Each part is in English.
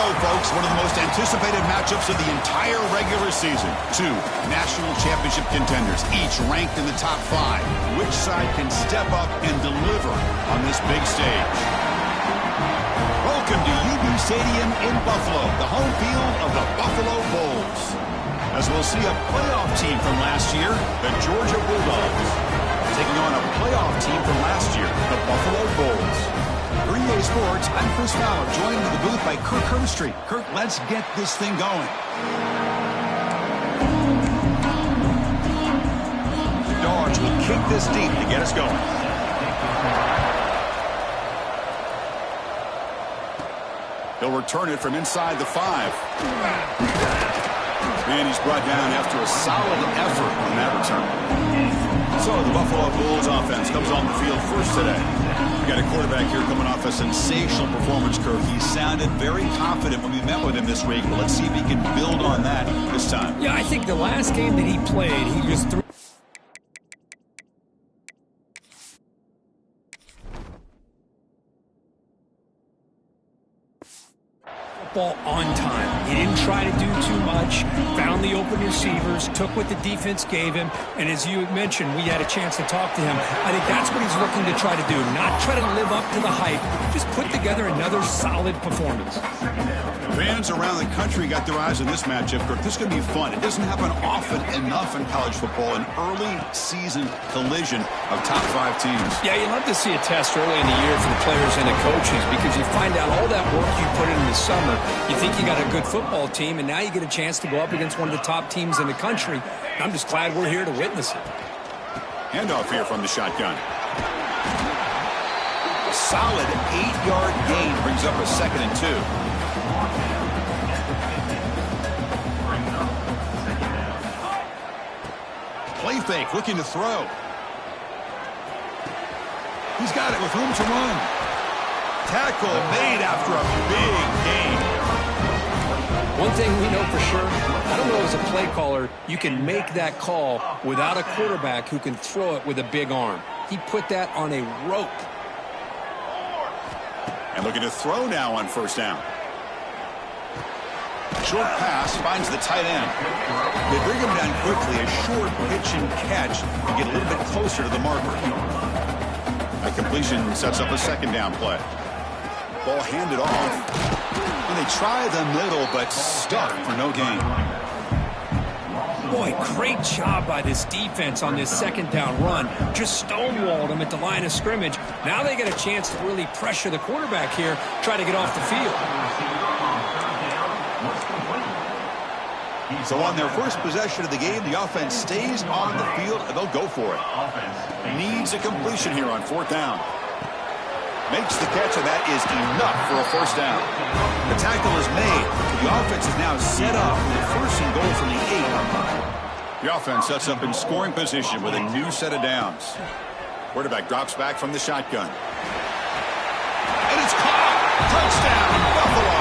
go, folks. One of the most anticipated matchups of the entire regular season. Two national championship contenders, each ranked in the top 5. Which side can step up and deliver on this big stage? Welcome to UB Stadium in Buffalo, the home field of the Buffalo Bulls. As we'll see a playoff team from last year, the Georgia Bulldogs, taking on a playoff team from last year, the Buffalo Bulls. For EA Sports, I'm Chris Fowler, joined in the booth by Kirk Herbstreit. Kirk, let's get this thing going. The Dogs will kick this deep to get us going. He'll return it from inside the 5. And he's brought down after a solid effort on that return. So the Buffalo Bulls offense comes on the field first today. We got a quarterback here coming off a sensational performance, Kirk. He sounded very confident when we met with him this week. But let's see if he can build on that this time. Yeah, I think the last game that he played, he just threw ball on time. He didn't try to do too much, found the open receivers, took what the defense gave him, and as you mentioned, we had a chance to talk to him. I think that's what he's looking to try to do, not try to live up to the hype, just put together another solid performance. Fans around the country got their eyes on this matchup, Kirk. This is going to be fun. It doesn't happen often enough in college football, an early season collision of top 5 teams. Yeah, you love to see a test early in the year for the players and the coaches because you find out all that work you put in the summer. You think you got a good football team, and now you get a chance to go up against one of the top teams in the country. I'm just glad we're here to witness it. Handoff here from the shotgun. A solid 8-yard gain brings up a 2nd and 2. Play fake, looking to throw. He's got it with room to run. Tackle made after a big gain. One thing we know for sure, I don't know as a play caller, you can make that call without a quarterback who can throw it with a big arm. He put that on a rope. And looking to throw now on 1st down. Short pass finds the tight end. They bring him down quickly. A short pitch and catch to get a little bit closer to the marker. A completion sets up a 2nd down play. Ball handed off. And they try the middle, but stuck for no gain. Boy, great job by this defense on this 2nd down run. Just stonewalled him at the line of scrimmage. Now they get a chance to really pressure the quarterback here, try to get off the field. So on their first possession of the game, the offense stays on the field, and they'll go for it. Needs a completion here on 4th down. Makes the catch, and that is enough for a 1st down. The tackle is made. The offense is now set up with 1st and goal from the 8. The offense sets up in scoring position with a new set of downs. Quarterback drops back from the shotgun. And it's caught! Touchdown, Buffalo!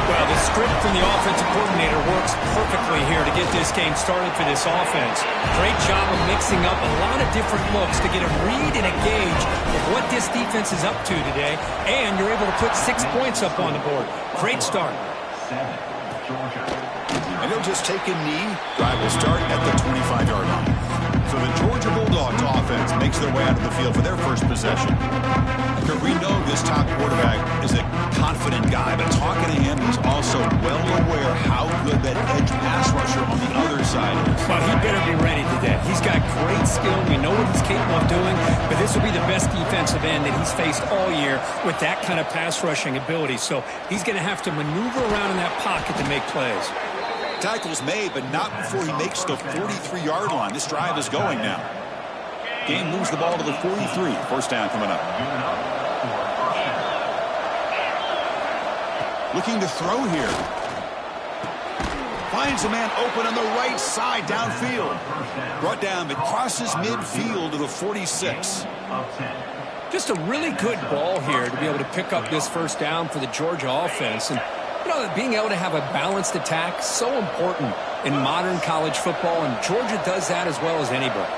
Well, the script from the offensive coordinator works perfectly here to get this game started for this offense. Great job of mixing up a lot of different looks to get a read and a gauge of what this defense is up to today, and you're able to put 6 points up on the board. Great start. And he'll just take a knee. Drive will start at the 25-yard line. So the Georgia Bulldogs offense makes their way out of the field for their first possession. We know this top quarterback is a confident guy, but talking to him, he's also well aware how good that edge pass rusher on the other side is. Well, he better be ready today. He's got great skill. We know what he's capable of doing, but this will be the best defensive end that he's faced all year with that kind of pass rushing ability. So he's going to have to maneuver around in that pocket to make plays. Tackle's made, but not before he makes the 43-yard line. This drive is going now. Game moves the ball to the 43. 1st down coming up. Looking to throw here. Finds a man open on the right side downfield. Brought down, but crosses midfield to the 46. Just a really good ball here to be able to pick up this 1st down for the Georgia offense. And you know, being able to have a balanced attack, so important in modern college football, and Georgia does that as well as anybody.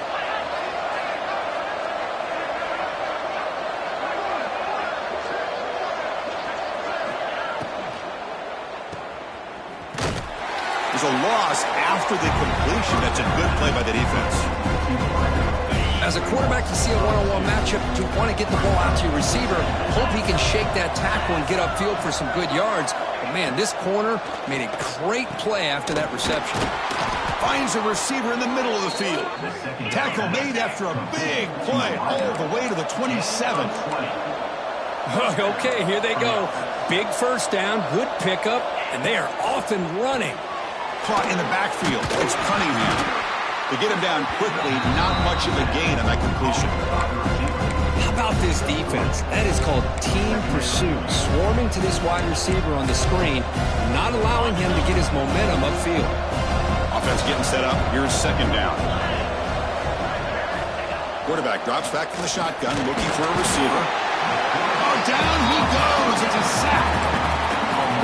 There's a loss after the completion. That's a good play by the defense. As a quarterback, you see a one-on-one matchup. You want to get the ball out to your receiver. Hope he can shake that tackle and get upfield for some good yards. But, man, this corner made a great play after that reception. Finds a receiver in the middle of the field. Tackle made after a big play all the way to the 27. Okay, here they go. Big first down, good pickup, and they are off and running. Caught in the backfield. It's Cunningham. To get him down quickly, not much of a gain on that completion. How about this defense? That is called team pursuit. Swarming to this wide receiver on the screen, not allowing him to get his momentum upfield. Offense getting set up. Here's second down. Quarterback drops back from the shotgun, looking for a receiver. Oh, down he goes. It's a sack.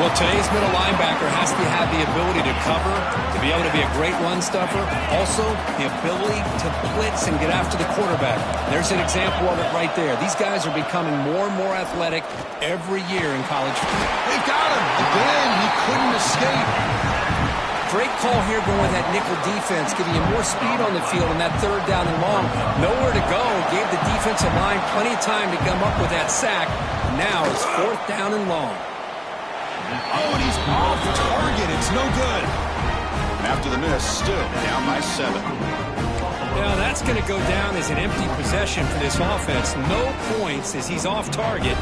Well, today's middle linebacker has to have the ability to cover, to be able to be a great run stuffer. Also, the ability to blitz and get after the quarterback. There's an example of it right there. These guys are becoming more and more athletic every year in college football. They've got him. Again, he couldn't escape. Great call here going with that nickel defense, giving you more speed on the field on that third down and long. Nowhere to go. Gave the defensive line plenty of time to come up with that sack. Now it's fourth down and long. Oh, and he's off target. It's no good. And after the miss, still down by 7. Now that's going to go down as an empty possession for this offense. No points as he's off target.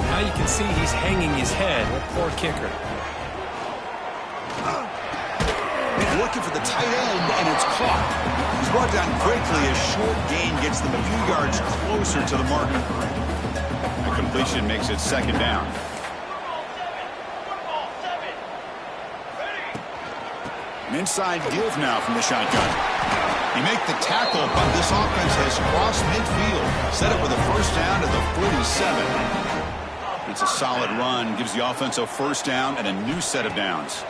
Now you can see he's hanging his head. Poor kicker. Looking for the tight end, and it's caught. He's brought down quickly. A short gain gets them a few yards closer to the marker. The completion makes it second down. An inside give now from the shotgun. He make the tackle, but this offense has crossed midfield. Set up with a first down to the 47. It's a solid run. Gives the offense a first down and a new set of downs.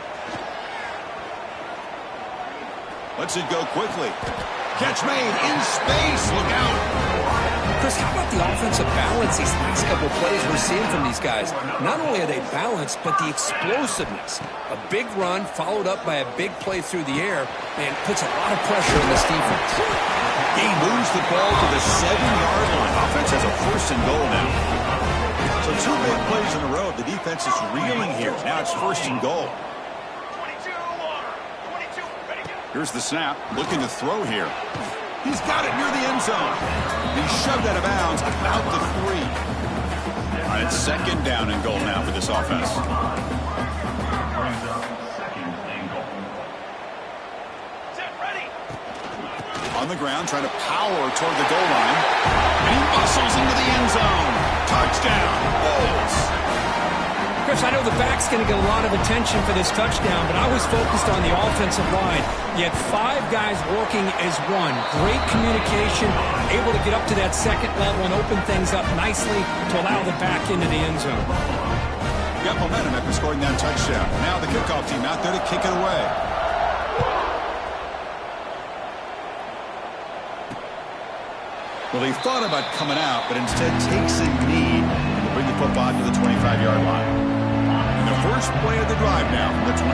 Lets it go quickly. Catch made in space. Look out. Chris, how about the offensive balance these last couple of plays we're seeing from these guys? Not only are they balanced, but the explosiveness. A big run followed up by a big play through the air, and puts a lot of pressure on this defense. He moves the ball to the 7-yard line. Offense has a first and goal now. So 2 big plays in a row. The defense is reeling here. Now it's first and goal. Here's the snap. Looking to throw here. He's got it near the end zone. He's shoved out of bounds about the 3. All right, it's second down and goal now for this offense. On the ground, trying to power toward the goal line. And he muscles into the end zone. Touchdown, Bulls. Chris, I know the back's going to get a lot of attention for this touchdown, but I was focused on the offensive line. You had 5 guys working as one. Great communication, able to get up to that second level and open things up nicely to allow the back into the end zone. Got momentum after scoring that touchdown. Now the kickoff team out there to kick it away. Well, he thought about coming out, but instead takes a knee to bring the football to the 25-yard line. And the first play of the drive now from the 25.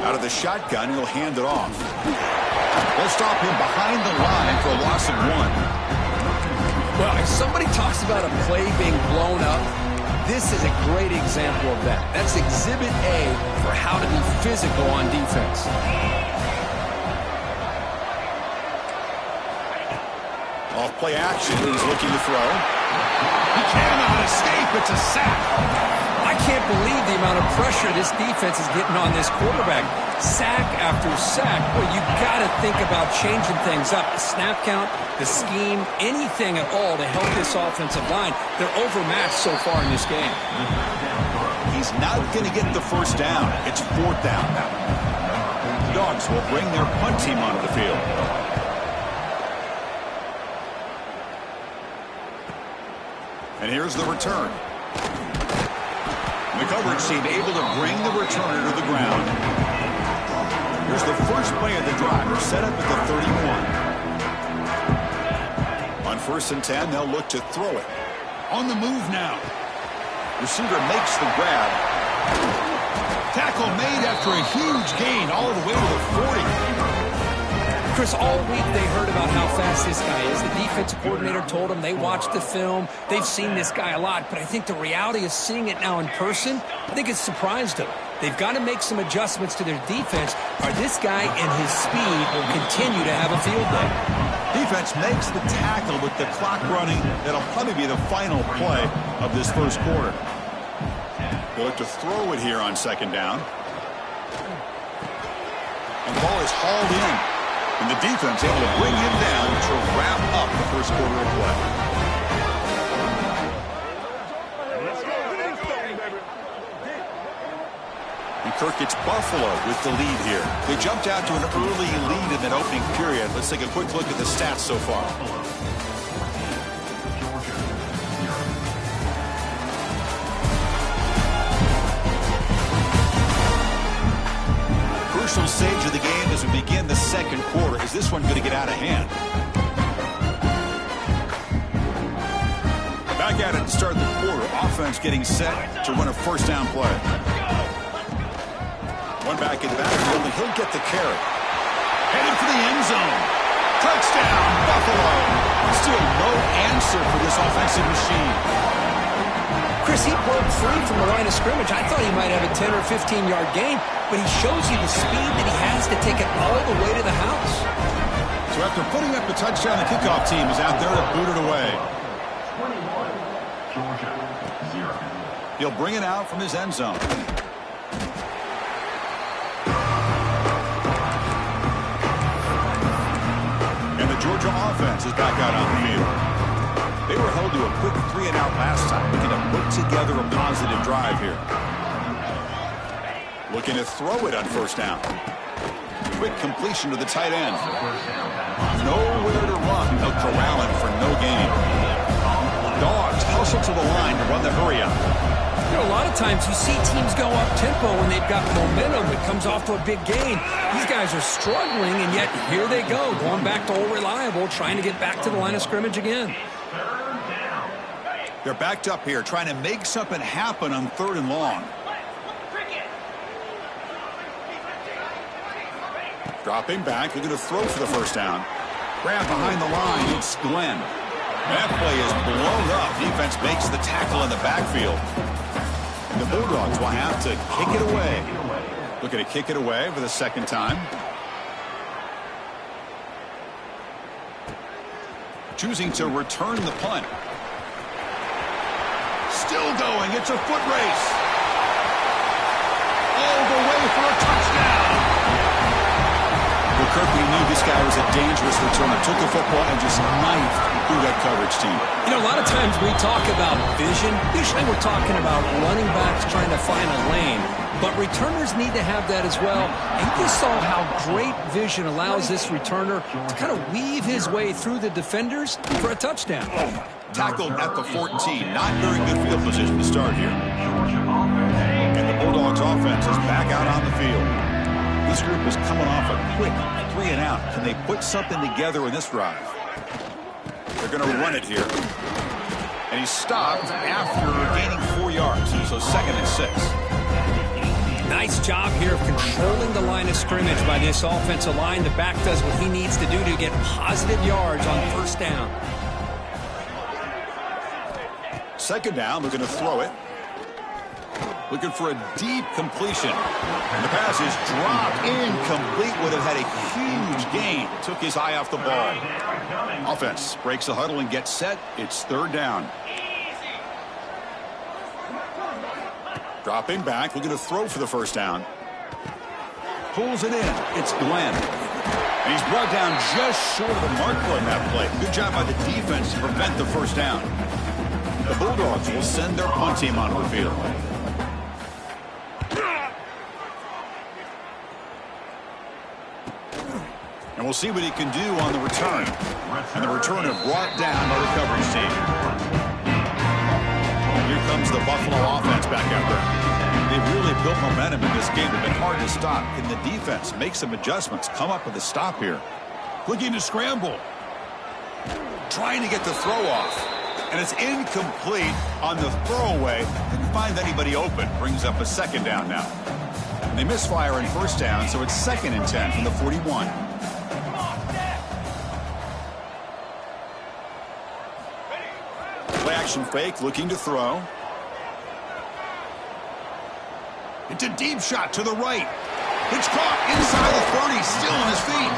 Out of the shotgun, he'll hand it off. They'll stop him behind the line for a loss of 1. Well, if somebody talks about a play being blown up, this is a great example of that. That's Exhibit A for how to be physical on defense. Off play action, he's looking to throw. He cannot escape. It's a sack. I can't believe the amount of pressure this defense is getting on this quarterback. Sack after sack. Well, you got to think about changing things up. The snap count, the scheme, anything at all to help this offensive line. They're overmatched so far in this game. He's not going to get the first down. It's fourth down now. The Dogs will bring their punt team onto the field. And here's the return. The coverage team able to bring the returner to the ground. Here's the first play of the drive. They're set up at the 31. On first and 10, they'll look to throw it. On the move now. Receiver makes the grab. Tackle made after a huge gain all the way to the 40. Chris, all week they heard about how fast this guy is. The defensive coordinator told them they watched the film. They've seen this guy a lot, but I think the reality is seeing it now in person, I think it's surprised them. They've got to make some adjustments to their defense, or this guy and his speed will continue to have a field day. Defense makes the tackle with the clock running. That'll probably be the final play of this first quarter. They'll look to throw it here on second down. And the ball is hauled in. And the defense able to bring him down to wrap up the first quarter of play. And Kirk, it's Buffalo with the lead here. They jumped out to an early lead in that opening period. Let's take a quick look at the stats so far. Crucial stage of the game as we begin the second quarter. Is this one going to get out of hand? Back at it to start the quarter. Offense getting set to run a first down play. One back in the backfield, and he'll get the carry. Heading for the end zone. Touchdown, Buffalo. Still no answer for this offensive machine. Chris, he broke free from the line of scrimmage. I thought he might have a 10 or 15-yard gain, but he shows you the speed that he has to take it all the way to the house. So after putting up the touchdown, the kickoff team is out there to boot it away. He'll bring it out from his end zone. And the Georgia offense is back out on the field. They were held to a quick 3-and-out last time, looking to put together a positive drive here. Looking to throw it on first down. Quick completion to the tight end. Nowhere to run. They'll corral him for no gain. Dogs hustle to the line to run the hurry up. You know, a lot of times you see teams go up-tempo when they've got momentum. It comes off to a big gain. These guys are struggling, and yet here they go, going back to old reliable, trying to get back to the line of scrimmage again. They're backed up here, trying to make something happen on 3rd and long. Dropping back, looking to throw for the first down. Grab behind the line, it's Glenn. That play is blown up. Defense makes the tackle in the backfield. And the Bulldogs will have to kick it away. Looking to kick it away for the second time. Choosing to return the punt. Still going. It's a foot race. All the way for a touchdown. Well, Kirk, we knew this guy was a dangerous returner. Took the football and just knifed through that coverage team. You know, a lot of times we talk about vision. Usually we're talking about running backs trying to find a lane. But returners need to have that as well. And you saw how great vision allows this returner to kind of weave his way through the defenders for a touchdown. Tackled at the 14. Not very good field position to start here. And the Bulldogs offense is back out on the field. This group is coming off a quick 3-and-out. Can they put something together in this drive? They're going to run it here. And he stopped after gaining 4 yards. So 2nd and 6. Nice job here of controlling the line of scrimmage by this offensive line. The back does what he needs to do to get positive yards on first down. 2nd down, looking to throw it. Looking for a deep completion. And the pass is dropped. Incomplete. Would have had a huge gain. Took his eye off the ball. Offense breaks the huddle and gets set. It's 3rd down. Dropping back, looking to throw for the first down. Pulls it in. It's Glenn. And he's brought down just short of the marker on that play. Good job by the defense to prevent the first down. The Bulldogs will send their punt team onto the field. And we'll see what he can do on the return. And the returner brought down by the coverage team. And here comes the Buffalo offense back out there. They've really built momentum in this game. They've been hard to stop. Can the defense make some adjustments? Come up with a stop here. Looking to scramble. Trying to get the throw off. And it's incomplete on the throwaway. Didn't find anybody open. Brings up a second down now. And they misfire in first down, so it's 2nd and 10 from the 41. Play action fake, looking to throw. It's a deep shot to the right. It's caught inside the 30, still on his feet.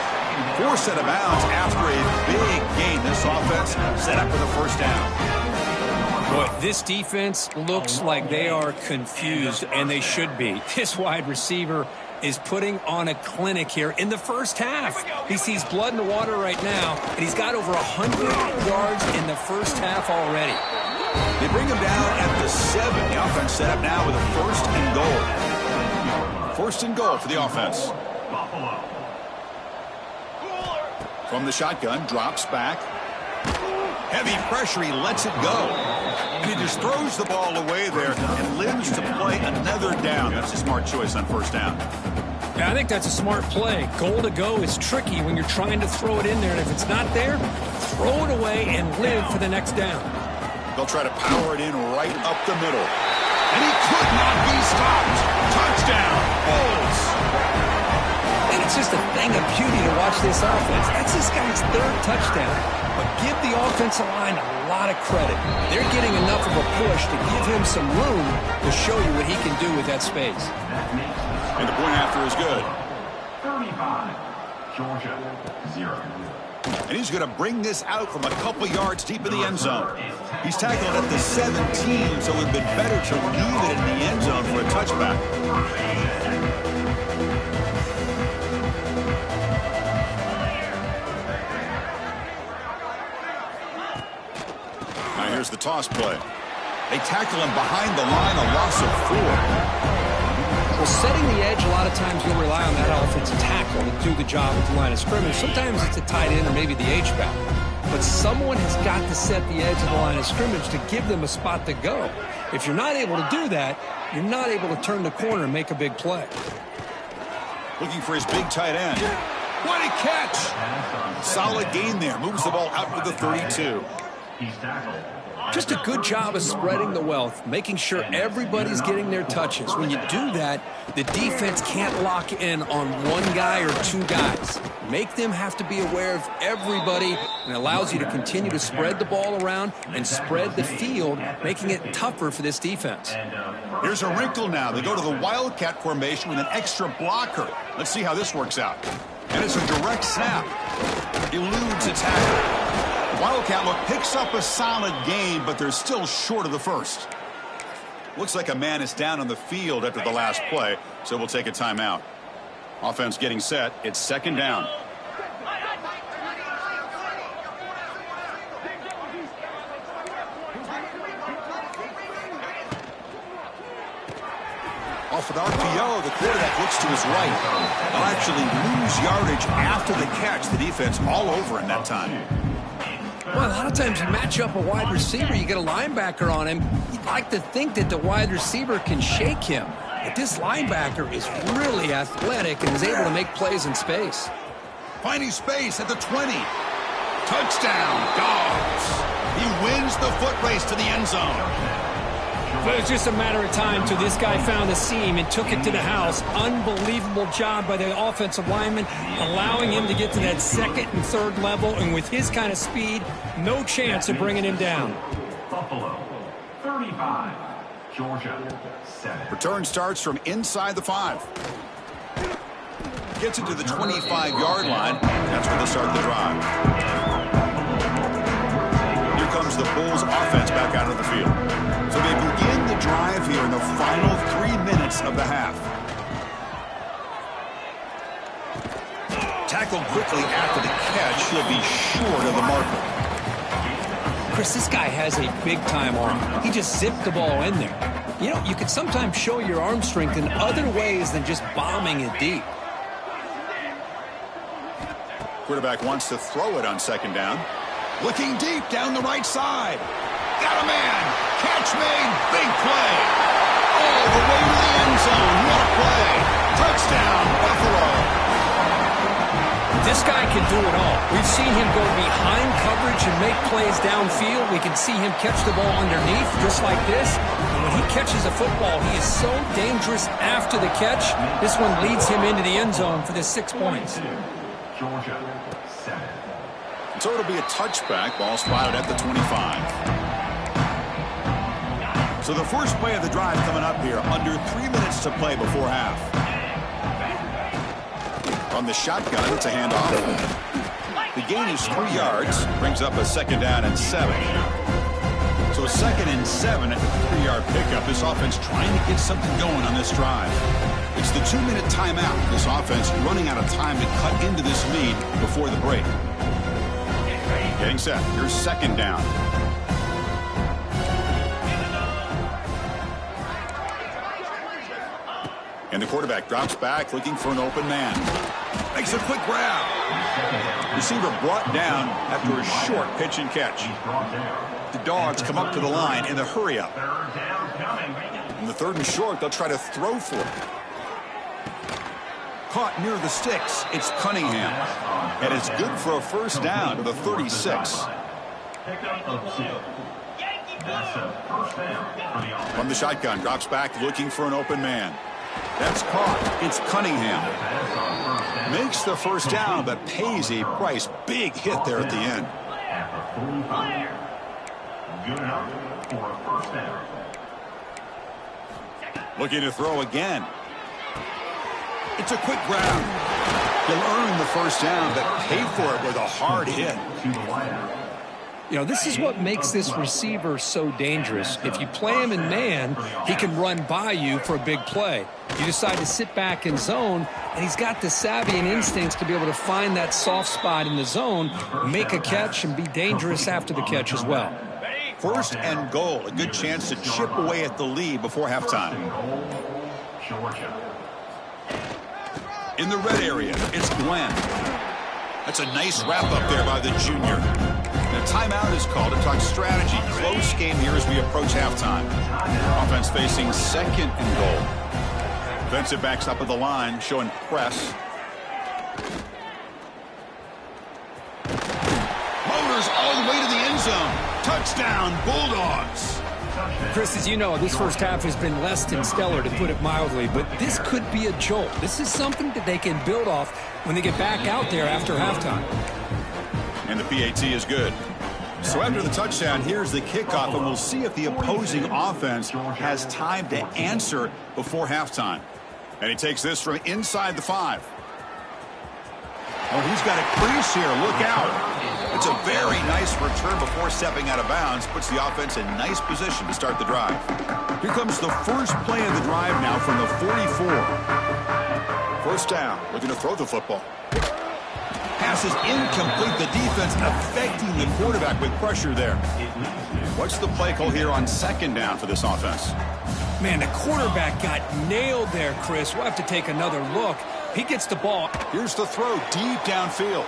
Forced out of bounds after a big gain. This offense set up for the first down. Boy, this defense looks like they are confused, and they should be. This wide receiver is putting on a clinic here in the first half. He sees blood in the water right now, and he's got over 100 yards in the first half already. They bring him down at the 7. The offense set up now with a 1st and goal. 1st and goal for the offense. From the shotgun, drops back. Heavy pressure, he lets it go. And he just throws the ball away there and lives to play another down. That's a smart choice on first down. Yeah, I think that's a smart play. Goal to go is tricky when you're trying to throw it in there. And if it's not there, throw it away and live for the next down. They'll try to power it in right up the middle. And he could not be stopped. Touchdown, Bulls. And it's just a thing of beauty to watch this offense. That's this guy's 3rd touchdown. But give the offensive line a lot of credit. They're getting enough of a push to give him some room to show you what he can do with that space. And the point after is good. 35, Georgia, 0. And he's going to bring this out from a couple yards deep in the end zone. He's tackled at the 17, so it would have been better to leave it in the end zone for a touchback. Now here's the toss play. They tackle him behind the line, a loss of 4. Well, setting the edge, a lot of times you'll rely on that offensive tackle to do the job at the line of scrimmage. Sometimes it's a tight end or maybe the H-back. But someone has got to set the edge of the line of scrimmage to give them a spot to go. If you're not able to do that, you're not able to turn the corner and make a big play. Looking for his big tight end. What a catch! Solid gain there. Moves the ball out to the 32. He's tackled. Just a good job of spreading the wealth, making sure everybody's getting their touches. When you do that, the defense can't lock in on one guy or 2 guys. Make them have to be aware of everybody, and allows you to continue to spread the ball around and spread the field, making it tougher for this defense. Here's a wrinkle now. They go to the Wildcat formation with an extra blocker. Let's see how this works out. And it's a direct snap. Eludes a tackle. Wildcat look picks up a solid gain, but they're still short of the first. Looks like a man is down on the field after the last play, so we'll take a timeout. Offense getting set. It's 2nd down. Off an RPO, the quarterback looks to his right. They'll actually lose yardage after the catch. The defense all over him that time. Well, a lot of times you match up a wide receiver, you get a linebacker on him. You'd like to think that the wide receiver can shake him. But this linebacker is really athletic and is able to make plays in space. Finding space at the 20. Touchdown, Dogs. He wins the foot race to the end zone. But it was just a matter of time till this guy found the seam and took it to the house. Unbelievable job by the offensive lineman, allowing him to get to that 2nd and 3rd level. And with his kind of speed, no chance of bringing him down. Buffalo, 35, Georgia, 7. Return starts from inside the 5. Gets it to the 25-yard line. That's where they start the drive. Here comes the Bulls offense back out of the field. So they begin the drive here in the final 3 minutes of the half. Tackled quickly after the catch. He'll be short of the marker. Chris, this guy has a big-time arm. He just zipped the ball in there. You know, you can sometimes show your arm strength in other ways than just bombing it deep. Quarterback wants to throw it on 2nd down. Looking deep down the right side. Got a man. Catch made. Big play. All the way to the end zone. What a play. Touchdown, Buffalo. This guy can do it all. We've seen him go behind coverage and make plays downfield. We can see him catch the ball underneath just like this. And when he catches a football, he is so dangerous after the catch. This one leads him into the end zone for the 6 points. Georgia, 7. So it'll be a touchback. Ball spotted at the 25. So the first play of the drive coming up here. Under 3 minutes to play before half. From the shotgun, it's a handoff. The gain is 3 yards. Brings up a 2nd down and 7. So 2nd and 7 at the 3-yard pickup. This offense trying to get something going on this drive. It's the 2-minute timeout. This offense running out of time to cut into this lead before the break. Getting set. Here's 2nd down. And the quarterback drops back looking for an open man. Makes a quick grab. Receiver brought down after a short pitch and catch. The Dogs come up to the line in the hurry up. In the 3rd and short, they'll try to throw for it. Caught near the sticks. It's Cunningham. And it's good for a 1st down to the 36. From the shotgun, drops back looking for an open man. That's caught. It's Cunningham. Makes the 1st down, but pays a price. Big hit there at the end. Good enough for a 1st down. Looking to throw again. It's a quick grab. He'll earn the 1st down, but pay for it with a hard hit. To the wideout. You know, this is what makes this receiver so dangerous. If you play him in man, he can run by you for a big play. You decide to sit back in zone, and he's got the savvy and instincts to be able to find that soft spot in the zone, make a catch, and be dangerous after the catch as well. 1st and goal. A good chance to chip away at the lead before halftime. Georgia. In the red area, it's Glenn. That's a nice wrap up there by the junior. The timeout is called to talk strategy. Close game here as we approach halftime. Offense facing 2nd and goal. Defensive backs up at the line, showing press. Motors all the way to the end zone. Touchdown, Bulldogs. Chris, as you know, this 1st half has been less than stellar, to put it mildly, but this could be a jolt. This is something that they can build off when they get back out there after halftime. And the PAT is good. So after the touchdown, here's the kickoff, and we'll see if the opposing offense has time to answer before halftime. And he takes this from inside the 5. Oh, he's got a crease here. Look out. It's a very nice return before stepping out of bounds. Puts the offense in nice position to start the drive. Here comes the first play of the drive now from the 44. 1st down. Looking to throw the football. Pass is incomplete. The defense affecting the quarterback with pressure there. What's the play call here on 2nd down for this offense? Man, the quarterback got nailed there, Chris. We'll have to take another look. He gets the ball. Here's the throw deep downfield.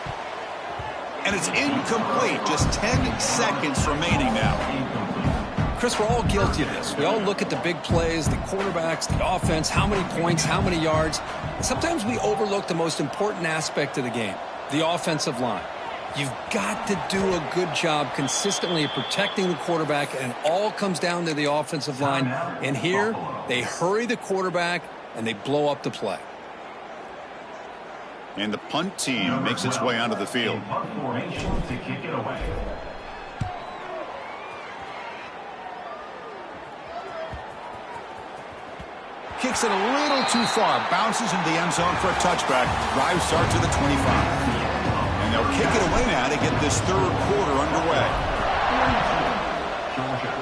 And it's incomplete. Just 10 seconds remaining now. Chris, we're all guilty of this. We all look at the big plays, the quarterbacks, the offense, how many points, how many yards. And sometimes we overlook the most important aspect of the game, the offensive line. You've got to do a good job consistently protecting the quarterback, and it all comes down to the offensive line. And here, they hurry the quarterback, and they blow up the play. And the punt team makes its way onto the field. Punt formation to kick it away. Kicks it a little too far. Bounces into the end zone for a touchback. Drive starts at the 25. And they'll kick it away now to get this 3rd quarter underway. Georgia,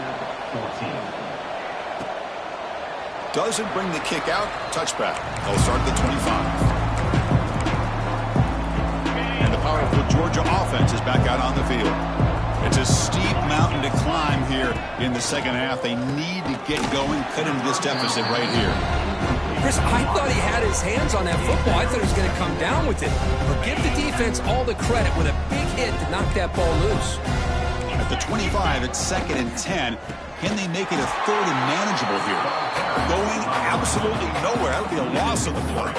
14. Doesn't bring the kick out. Touchback. They'll start at the 25. Powerful Georgia offense is back out on the field. It's a steep mountain to climb here in the 2nd half. They need to get going, cut into this deficit right here. Chris, I thought he had his hands on that football. I thought he was going to come down with it. But give the defense all the credit with a big hit to knock that ball loose. At the 25, it's 2nd and 10. Can they make it a 3rd and manageable here? Going absolutely nowhere. That would be a loss of the play.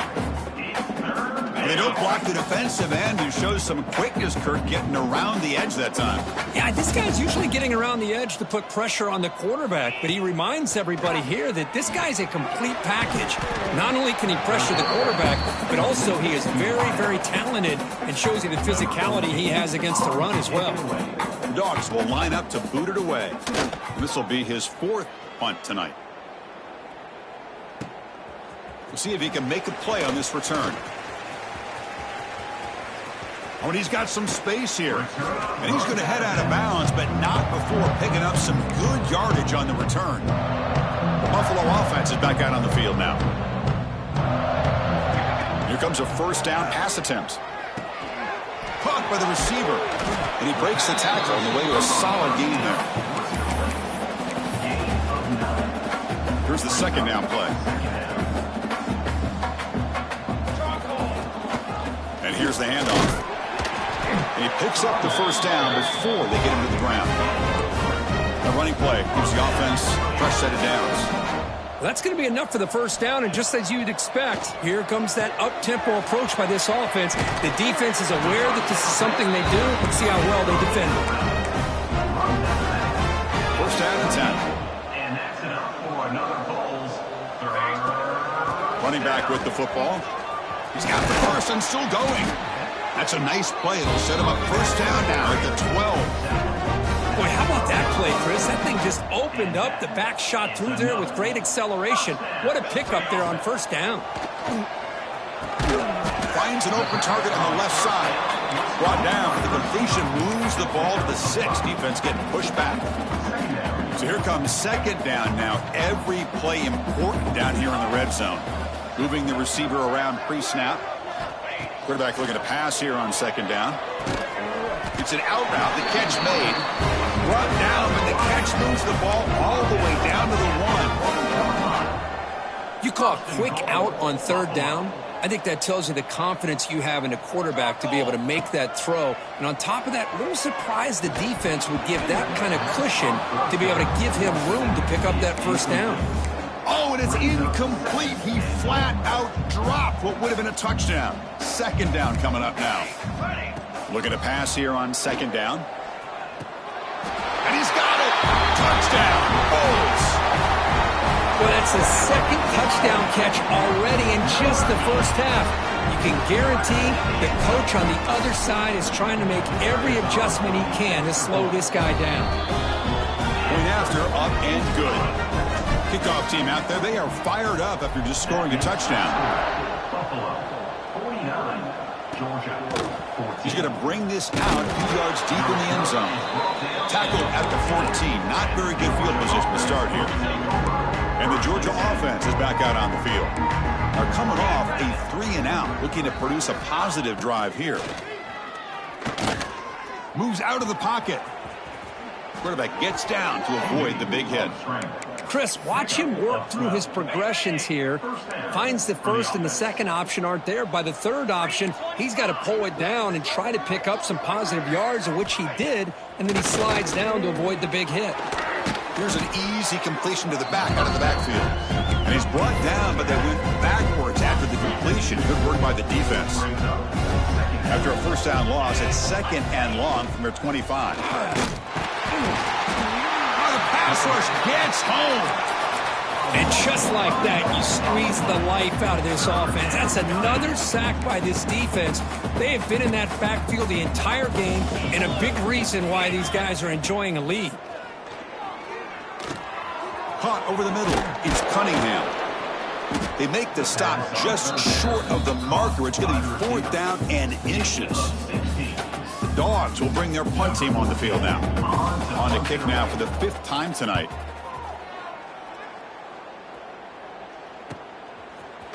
They don't block the defensive end, who shows some quickness, Kirk, getting around the edge that time. Yeah, this guy's usually getting around the edge to put pressure on the quarterback, but he reminds everybody here that this guy's a complete package. Not only can he pressure the quarterback, but also he is very, very talented and shows you the physicality he has against the run as well. The Dogs will line up to boot it away. This will be his 4th punt tonight. We'll see if he can make a play on this return. Oh, and he's got some space here. And he's going to head out of bounds, but not before picking up some good yardage on the return. The Buffalo offense is back out on the field now. Here comes a first down pass attempt. Caught by the receiver. And he breaks the tackle on the way to a solid gain there. Here's the second down play. And here's the handoff. And he picks up the first down before they get him to the ground. A running play gives the offense a fresh set of downs. That's going to be enough for the first down, and just as you'd expect, here comes that up-tempo approach by this offense. The defense is aware that this is something they do. Let's see how well they defend it. First down and 10. And that's enough for another Bulls. Running back with the football. He's got the first and still going. That's a nice play. It'll set him up first down now at the 12. Boy, how about that play, Chris? That thing just opened up. The back shot through there with great acceleration. What a pickup there on first down. Finds an open target on the left side. Brought down. The completion moves the ball to the 6. Defense getting pushed back. So here comes second down now. Every play important down here in the red zone. Moving the receiver around pre-snap. Quarterback looking to pass here on second down. It's an out route. The catch made. Brought down, but the catch moves the ball all the way down to the 1. You call a quick out on third down? I think that tells you the confidence you have in a quarterback to be able to make that throw. And on top of that, a little surprised the defense would give that kind of cushion to be able to give him room to pick up that first down. Oh, and it's incomplete. He flat out dropped what would have been a touchdown. Second down coming up now. Looking to pass here on second down. And he's got it. Touchdown. Bulls. Well, that's the second touchdown catch already in just the first half. You can guarantee the coach on the other side is trying to make every adjustment he can to slow this guy down. Point after, up and good. Kickoff team out there, they are fired up after just scoring a touchdown. Buffalo, 49. Georgia, 14. He's going to bring this out a few yards deep in the end zone. Tackled at the 14. Not very good field position to start here. And the Georgia offense is back out on the field. Are coming off a 3-and-out, looking to produce a positive drive here. Moves out of the pocket. Quarterback gets down to avoid the big hit. Chris, watch him work through his progressions here. Finds the first and the second option aren't there. By the third option, he's got to pull it down and try to pick up some positive yards, of which he did, and then he slides down to avoid the big hit. Here's an easy completion to the back out of the backfield. And he's brought down, but they went backwards after the completion. Good work by the defense. After a first down loss, it's second and long from their 25. The pass rush gets home. And just like that, you squeeze the life out of this offense. That's another sack by this defense. They have been in that backfield the entire game, and a big reason why these guys are enjoying a lead. Caught over the middle. It's Cunningham. They make the stop just short of the marker. It's going to be fourth down and inches. The Dogs will bring their punt team on the field now. On the kick now for the 5th time tonight.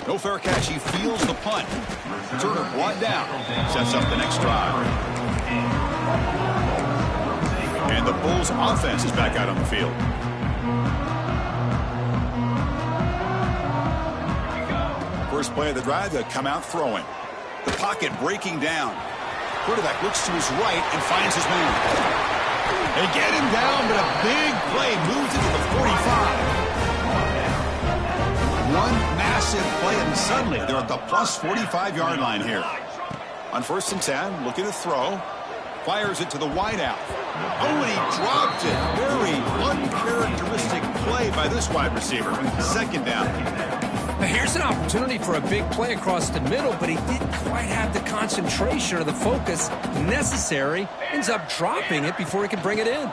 No fair catch. He fields the punt. Turner brought down. Sets up the next drive. And the Bulls offense is back out on the field. First play of the drive, they'll come out throwing. The pocket breaking down. Quarterback looks to his right and finds his man. They get him down, but a big play moves into the 45. One massive play, and suddenly they're at the plus 45-yard line here. On 1st and 10, looking to throw. Fires it to the wideout. Oh, and he dropped it. Very uncharacteristic play by this wide receiver. 2nd down. Now here's an opportunity for a big play across the middle, but he didn't quite have the concentration or the focus necessary. Ends up dropping it before he can bring it in.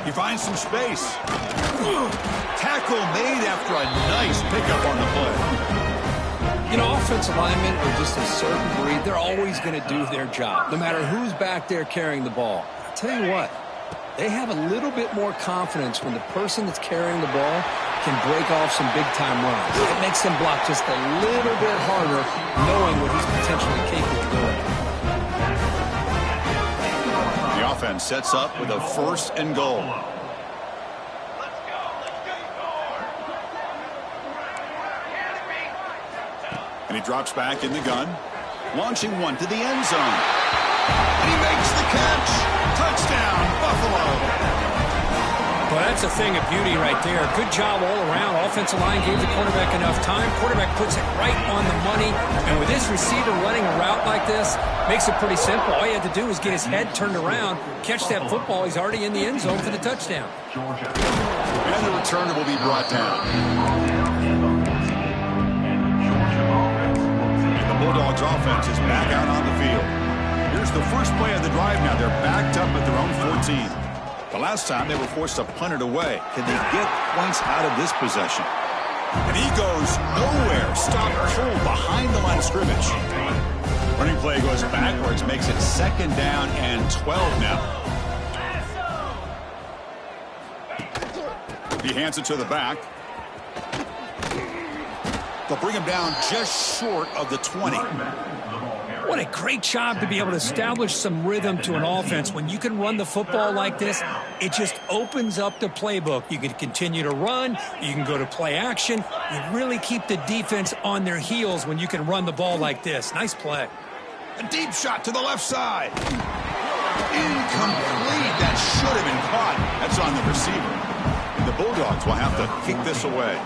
He finds some space. Tackle made after a nice pickup on the play. You know, offensive linemen are just a certain breed. They're always going to do their job, no matter who's back there carrying the ball. I'll tell you what, they have a little bit more confidence when the person that's carrying the ball can break off some big-time runs. It makes them block just a little bit harder, knowing what he's potentially capable of doing. The offense sets up with a 1st and goal. And he drops back in the gun, launching one to the end zone. And he makes the catch. Touchdown, Buffalo. Well, that's a thing of beauty right there. Good job all around. Offensive line gave the quarterback enough time. Quarterback puts it right on the money. And with this receiver running a route like this, makes it pretty simple. All you had to do was get his head turned around, catch that football. He's already in the end zone for the touchdown. And the returner will be brought down. Bulldogs offense is back out on the field. Here's the first play of the drive now. They're backed up at their own 14. The last time they were forced to punt it away. Can they get points out of this possession? And he goes nowhere. Stop cold behind the line of scrimmage. Running play goes backwards, makes it 2nd down and 12 now. He hands it to the back. They'll bring him down just short of the 20. What a great job to be able to establish some rhythm to an offense. When you can run the football like this, it just opens up the playbook. You can continue to run. You can go to play action. You really keep the defense on their heels when you can run the ball like this. Nice play. A deep shot to the left side. Incomplete. That should have been caught. That's on the receiver. The Bulldogs will have to kick this away.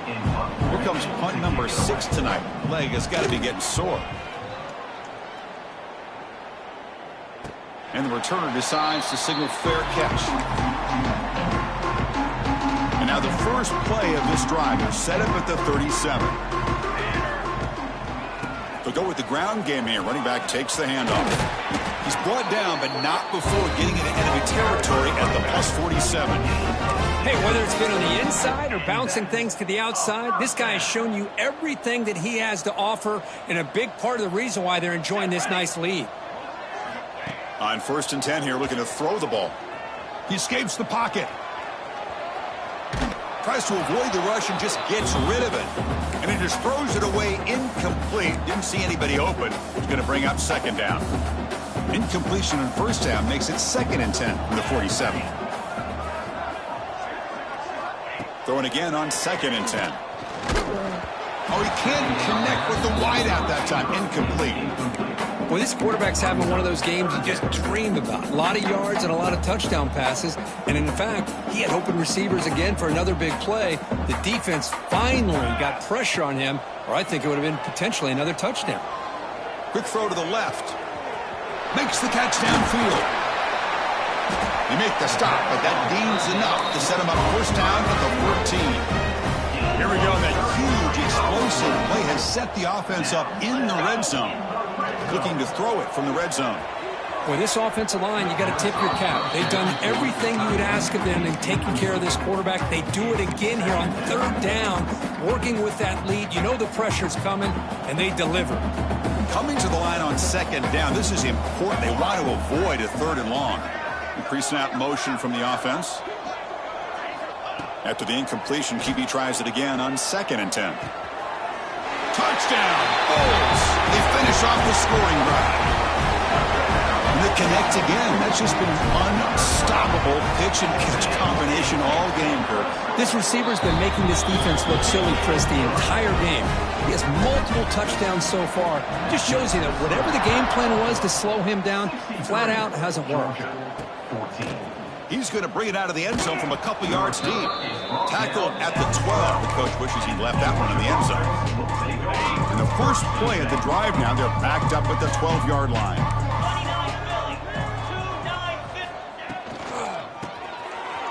Here comes punt number 6 tonight. Leg has got to be getting sore. And the returner decides to signal fair catch. And now the first play of this drive is set up at the 37. They'll go with the ground game here. Running back takes the handoff. He's brought down, but not before getting into enemy territory at the plus 47. Hey, whether it's been on the inside or bouncing things to the outside, this guy has shown you everything that he has to offer, and a big part of the reason why they're enjoying this nice lead. On 1st and 10 here, looking to throw the ball. He escapes the pocket. Tries to avoid the rush and just gets rid of it. And he just throws it away incomplete. Didn't see anybody open. He's going to bring up 2nd down. Incompletion on 1st down makes it 2nd and 10 from the 47. Throwing again on 2nd and 10. Oh, he can't connect with the wideout that time. Incomplete. Well, this quarterback's having one of those games you just dream about. A lot of yards and a lot of touchdown passes. And in fact, he had open receivers again for another big play. The defense finally got pressure on him, or I think it would have been potentially another touchdown. Quick throw to the left. Makes the catch downfield. They make the stop, but that gains enough to set him up 1st down at the 14. Here we go. That huge explosive play has set the offense up in the red zone. Looking to throw it from the red zone. Well, this offensive line, you got to tip your cap. They've done everything you would ask of them in taking care of this quarterback. They do it again here on 3rd down, working with that lead. You know the pressure's coming, and they deliver. Coming to the line on 2nd down, this is important. They want to avoid a 3rd and long. Pre-snap motion from the offense. After the incompletion, QB tries it again on 2nd and 10. Touchdown! Bulls! They finish off the scoring drive. And they connect again. That's just been unstoppable pitch and catch combination all game, Kirk. This receiver's been making this defense look silly, Chris, the entire game. He has multiple touchdowns so far. Just shows you that whatever the game plan was to slow him down, flat out hasn't worked. He's going to bring it out of the end zone from a couple yards deep. Tackled at the 12. The coach wishes he left that one in the end zone. first play of the drive now. They're backed up at the 12-yard line.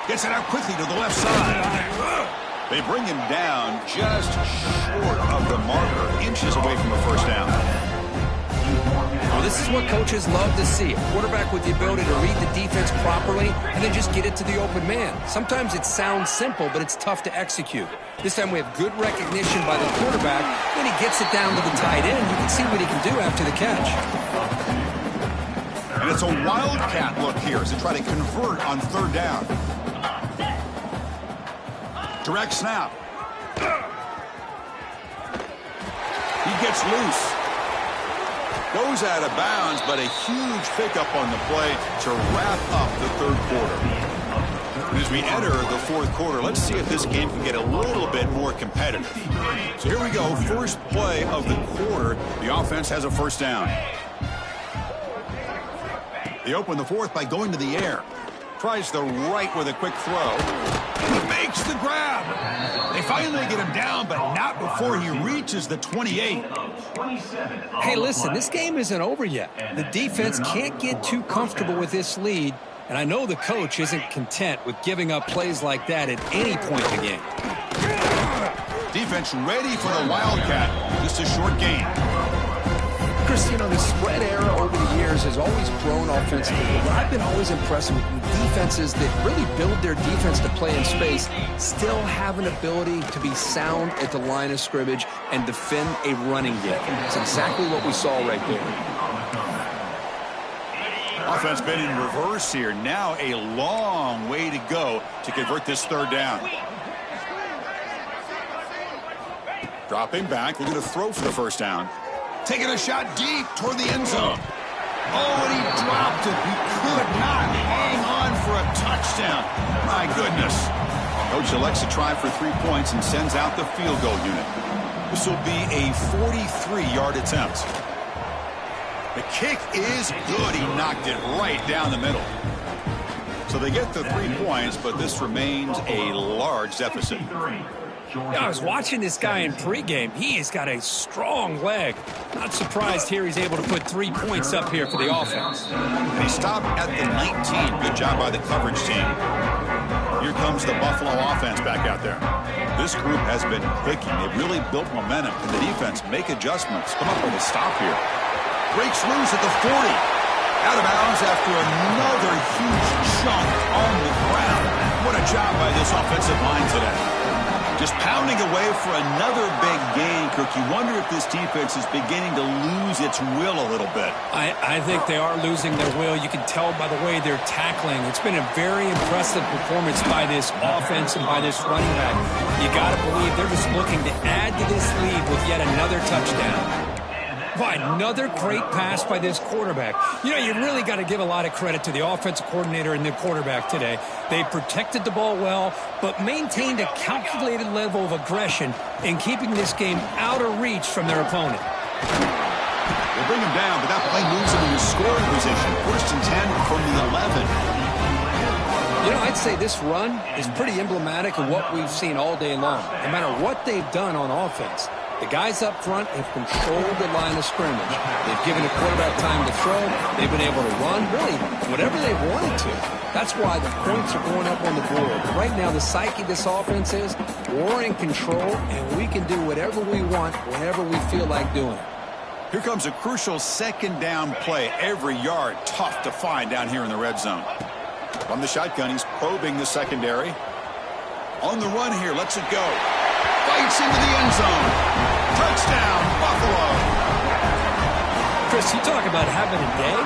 Gets it out quickly to the left side. They bring him down just short of the marker, inches away from a first down. Well, this is what coaches love to see. A quarterback with the ability to read the defense properly and then just get it to the open man. Sometimes it sounds simple, but it's tough to execute. This time we have good recognition by the quarterback. When he gets it down to the tight end, you can see what he can do after the catch. And it's a wildcat look here as they try to convert on third down. Direct snap. He gets loose. Goes out of bounds, but a huge pickup on the play to wrap up the third quarter. And as we enter the fourth quarter, let's see if this game can get a little bit more competitive. So here we go, first play of the quarter. The offense has a first down. They open the fourth by going to the air. Tries the right with a quick throw. He makes the grab. They finally get him down, but not before he reaches the 28. Hey, listen, this game isn't over yet. The defense can't get too comfortable with this lead, and I know the coach isn't content with giving up plays like that at any point in the game. Defense ready for the Wildcat. Just a short gain. Chris, you know, the spread era over the years has always grown offensively, but I've been always impressed with defenses that really build their defense to play in space, still have an ability to be sound at the line of scrimmage and defend a running game. It's exactly what we saw right there. Offense been in reverse here. Now a long way to go to convert this third down. Dropping back, looking to throw for the first down. Taking a shot deep toward the end zone. Oh, and he dropped it. He could not hang on for a touchdown. My goodness. Coach elects to try for 3 points and sends out the field goal unit. This will be a 43-yard attempt. The kick is good. He knocked it right down the middle. So they get the 3 points, but this remains a large deficit. Yeah, I was watching this guy in pregame. He has got a strong leg. Not surprised here he's able to put 3 points up here for the offense. And he stopped at the 19. Good job by the coverage team. Here comes the Buffalo offense back out there. This group has been clicking. They've really built momentum. And the defense make adjustments. Come up with a stop here. Breaks loose at the 40. Out of bounds after another huge chunk on the ground. What a job by this offensive line today. Just pounding away for another big gain, Kirk. You wonder if this defense is beginning to lose its will a little bit. I think they are losing their will. You can tell by the way they're tackling. It's been a very impressive performance by this offense and by this running back. You got to believe they're just looking to add to this lead with yet another touchdown. By another great pass by this quarterback. You know, you really got to give a lot of credit to the offensive coordinator and the quarterback today. They protected the ball well, but maintained a calculated level of aggression in keeping this game out of reach from their opponent. They bring him down, but that play moves him into scoring position. 1st and 10 from the 11. You know, I'd say this run is pretty emblematic of what we've seen all day long. No matter what they've done on offense, the guys up front have controlled the line of scrimmage. They've given the quarterback time to throw. They've been able to run, really, whatever they wanted to. That's why the points are going up on the board. Right now, the psyche of this offense is we're in control, and we can do whatever we want, whenever we feel like doing it. Here comes a crucial second down play. Every yard tough to find down here in the red zone. From the shotgun, he's probing the secondary. On the run here, lets it go. Fights into the end zone. Touchdown, Buffalo. Chris, you talk about having a day.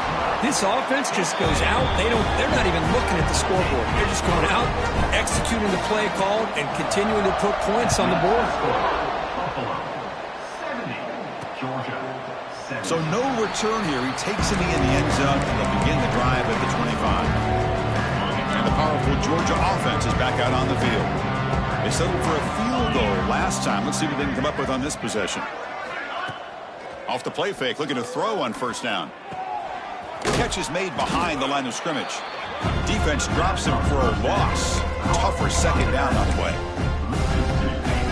This offense just goes out. They're not even looking at the scoreboard. They're just going out, executing the play called, and continuing to put points on the board. So no return here. He takes it in the end zone, and they'll begin the drive at the 25. And the powerful Georgia offense is back out on the field. They settled for a field goal last time. Let's see what they can come up with on this possession. Off the play fake, looking to throw on first down. The catch is made behind the line of scrimmage. Defense drops him for a loss. Tougher second down that way.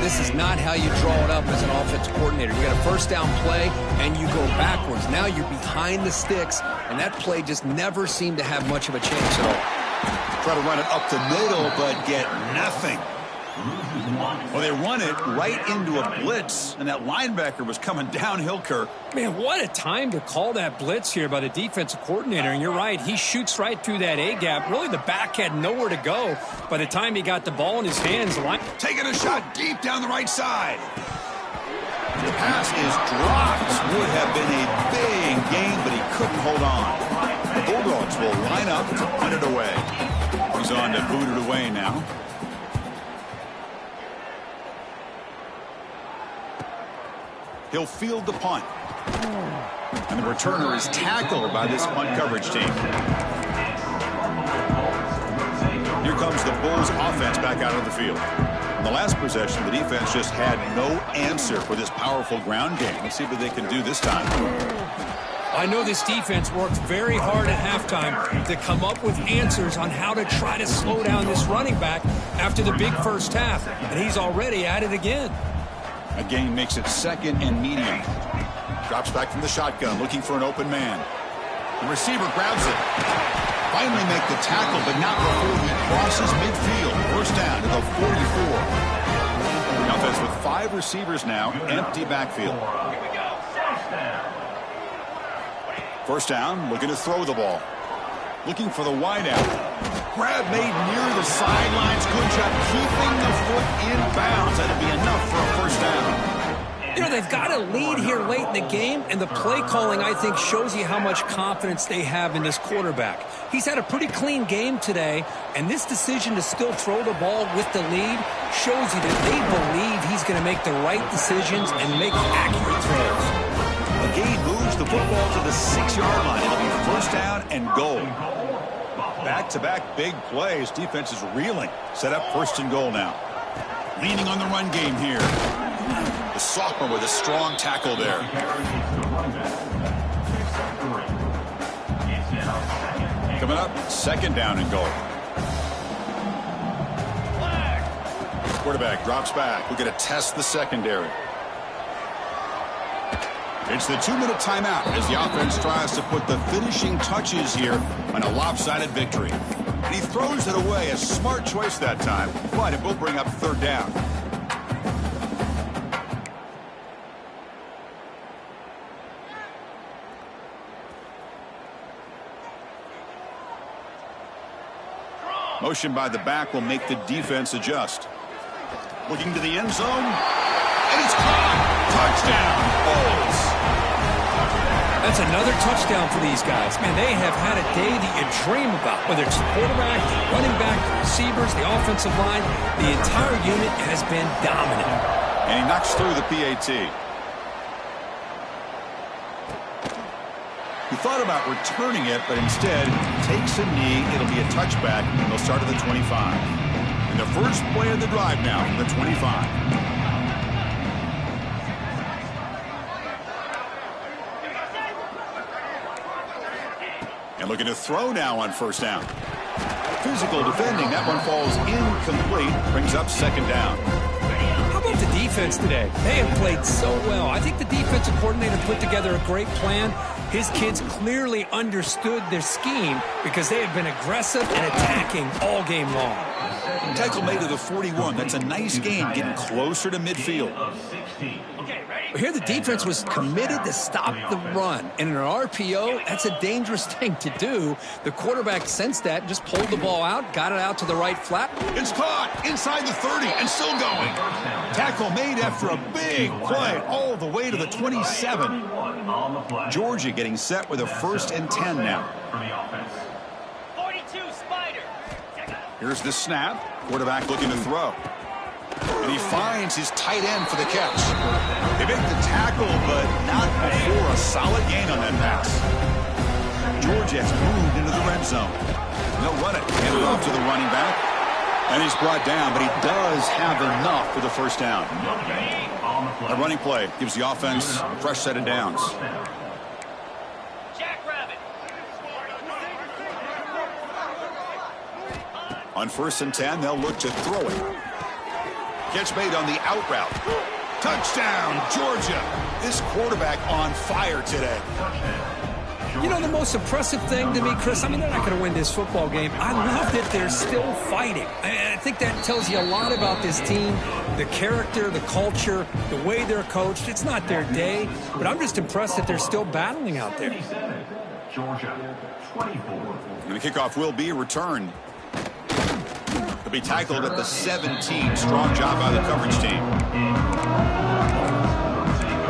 this is not how you draw it up as an offensive coordinator. You got a first down play, and you go backwards. Now you're behind the sticks, and that play just never seemed to have much of a chance at all. Try to run it up the middle, but get nothing. Well, they run it right into a blitz, and that linebacker was coming downhill, Kirk. Man, what a time to call that blitz here by the defensive coordinator. And you're right, he shoots right through that A-gap. Really, the back had nowhere to go by the time he got the ball in his hands. Taking a shot deep down the right side. The pass is dropped. Would have been a big gain, but he couldn't hold on. The Bulldogs will line up to punt it away. He's on to boot it away now. He'll field the punt. And the returner is tackled by this punt coverage team. Here comes the Bulls offense back out of the field. In the last possession, the defense just had no answer for this powerful ground game. Let's see what they can do this time. I know this defense worked very hard at halftime to come up with answers on how to try to slow down this running back after the big first half. And he's already at it again. A gain makes it second and medium. Drops back from the shotgun, looking for an open man. The receiver grabs it. Finally make the tackle, but not before he crosses midfield. First down to the 44. The offense with 5 receivers now, empty backfield. First down, looking to throw the ball. Looking for the wideout. Grab made near the sidelines. Good job keeping the foot in bounds. That'll be enough for a first down. You know, they've got a lead here late in the game, and the play calling, I think, shows you how much confidence they have in this quarterback. He's had a pretty clean game today, and this decision to still throw the ball with the lead shows you that they believe he's going to make the right decisions and make accurate throws. The gain moves the football to the 6-yard line. It'll be first down and goal. Back-to-back big plays. Defense is reeling. Set up first and goal now. Leaning on the run game here. The sophomore with a strong tackle there. Coming up, second down and goal. Quarterback drops back. We're going to test the secondary. It's the 2-minute timeout as the offense tries to put the finishing touches here on a lopsided victory. And he throws it away. A smart choice that time, but it will bring up third down. Motion by the back will make the defense adjust. Looking to the end zone. And it's caught. Touchdown, Bulls. That's another touchdown for these guys. Man, they have had a day that you dream about. Whether it's the quarterback, the running back, the receivers, the offensive line, the entire unit has been dominant. And he knocks through the PAT. He thought about returning it, but instead takes a knee. It'll be a touchback, and they'll start at the 25. And the first play of the drive now from the 25. And looking to throw now on first down. Physical defending. That one falls incomplete. Brings up second down. How about the defense today? They have played so well. I think the defensive coordinator put together a great plan. His kids clearly understood their scheme because they have been aggressive and attacking all game long. Tackle made to the 41. That's a nice gain, getting closer to midfield. Here the defense was committed to stop the run. And in an RPO, that's a dangerous thing to do. The quarterback sensed that, just pulled the ball out, got it out to the right flat. It's caught inside the 30 and still going. Tackle made after a big play all the way to the 27. Georgia getting set with a 1st and 10 now. 42 Spider. Here's the snap. Quarterback looking to throw. And he finds his tight end for the catch. They make the tackle, but not before a solid gain on that pass. Georgia has moved into the red zone. They'll run it. Hand it off to the running back. And he's brought down, but he does have enough for the first down. A running play gives the offense a fresh set of downs. Jackrabbit. On 1st and 10, they'll look to throw it. Catch made on the out route. Touchdown, Georgia. This quarterback on fire today. You know, the most impressive thing to me, Chris, I mean, they're not going to win this football game. I love that they're still fighting. I think that tells you a lot about this team, the character, the culture, the way they're coached. It's not their day, but I'm just impressed that they're still battling out there. Georgia, 24. And the kickoff will be returned. He'll be tackled at the 17. Strong job by the coverage team.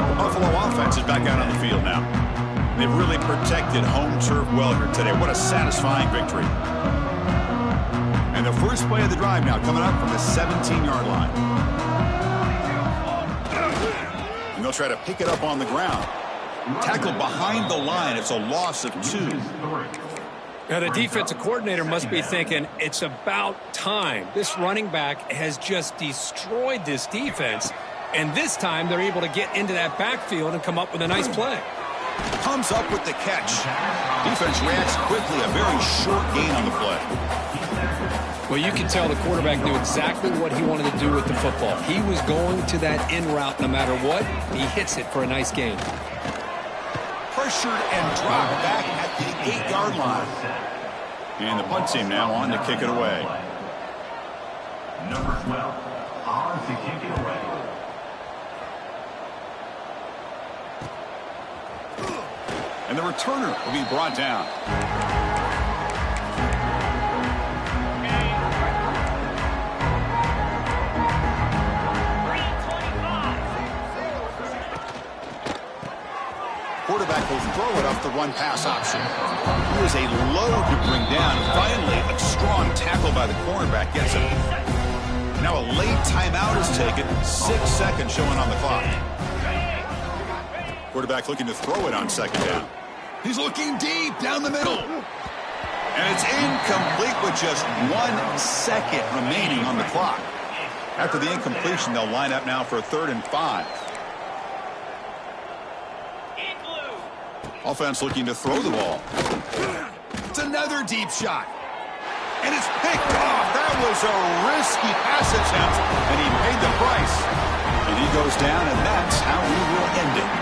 The Buffalo offense is back out on the field now. They've really protected home turf well here today. What a satisfying victory. And the first play of the drive now coming up from the 17-yard line. And they'll try to pick it up on the ground. Tackled behind the line. It's a loss of 2. Now, the defensive coordinator must be thinking, it's about time. This running back has just destroyed this defense, and this time they're able to get into that backfield and come up with a nice play. Comes up with the catch. Defense reacts quickly. A very short gain on the play. Well, you can tell the quarterback knew exactly what he wanted to do with the football. He was going to that in route no matter what. He hits it for a nice gain. Pressured and dropped back at the 8-yard line. And the punt team now on to kick it away. Number 12, on to kick it away. And the returner will be brought down. Quarterback will throw it off the run-pass option. It was a load to bring down. Finally, a strong tackle by the cornerback gets him. Now a late timeout is taken. 6 seconds showing on the clock. Quarterback looking to throw it on second down. He's looking deep down the middle. And it's incomplete with just 1 second remaining on the clock. After the incompletion, they'll line up now for a 3rd and 5. Offense looking to throw the ball. It's another deep shot. And it's picked off. That was a risky pass attempt, and he paid the price. And he goes down, and that's how we will end it.